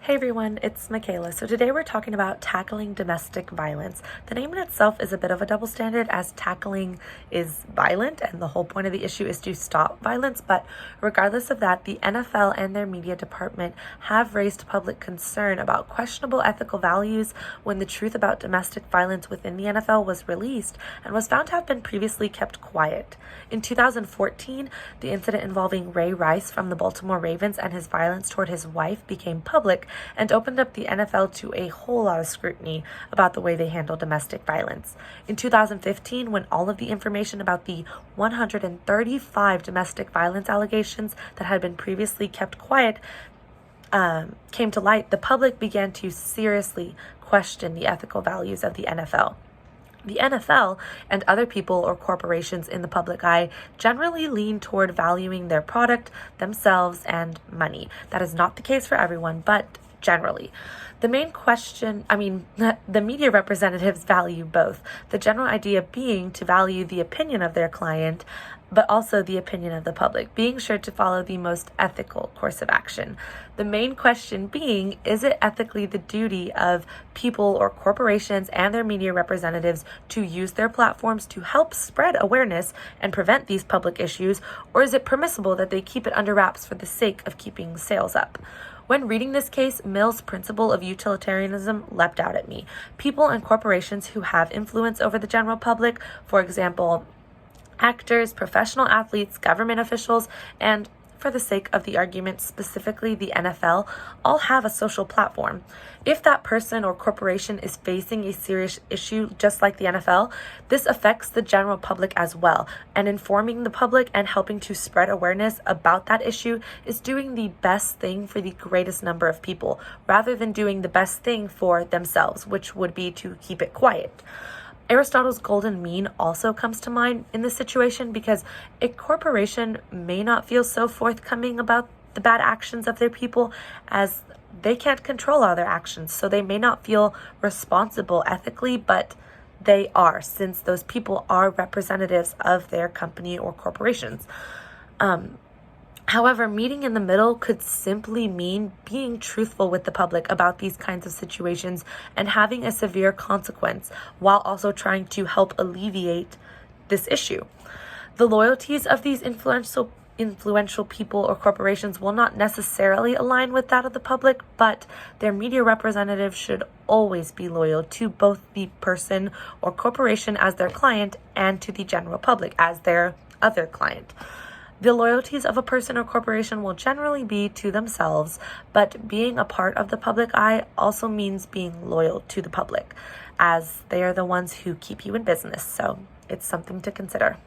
Hey everyone, it's Michaela. So today we're talking about tackling domestic violence. The name in itself is a bit of a double standard as tackling is violent and the whole point of the issue is to stop violence. But regardless of that, the NFL and their media department have raised public concern about questionable ethical values when the truth about domestic violence within the NFL was released and was found to have been previously kept quiet. In 2014, the incident involving Ray Rice from the Baltimore Ravens and his violence toward his wife became public and opened up the NFL to a whole lot of scrutiny about the way they handle domestic violence. In 2015, when all of the information about the 135 domestic violence allegations that had been previously kept quiet came to light, the public began to seriously question the ethical values of the NFL. The NFL and other people or corporations in the public eye generally lean toward valuing their product, themselves, and money. That is not the case for everyone, but generally. The media representatives value both. The general idea being to value the opinion of their client, but also the opinion of the public, being sure to follow the most ethical course of action. The main question being, is it ethically the duty of people or corporations and their media representatives to use their platforms to help spread awareness and prevent these public issues, or is it permissible that they keep it under wraps for the sake of keeping sales up? When reading this case, Mill's principle of utilitarianism leapt out at me. People and corporations who have influence over the general public, for example, actors, professional athletes, government officials, and for the sake of the argument, specifically the NFL, all have a social platform. If that person or corporation is facing a serious issue just like the NFL, this affects the general public as well. And informing the public and helping to spread awareness about that issue is doing the best thing for the greatest number of people, rather than doing the best thing for themselves, which would be to keep it quiet. Aristotle's golden mean also comes to mind in this situation because a corporation may not feel so forthcoming about the bad actions of their people as they can't control all their actions, so they may not feel responsible ethically, but they are, since those people are representatives of their company or corporations. However, meeting in the middle could simply mean being truthful with the public about these kinds of situations and having a severe consequence while also trying to help alleviate this issue. The loyalties of these influential people or corporations will not necessarily align with that of the public, but their media representatives should always be loyal to both the person or corporation as their client and to the general public as their other client. The loyalties of a person or corporation will generally be to themselves, but being a part of the public eye also means being loyal to the public, as they are the ones who keep you in business. So it's something to consider.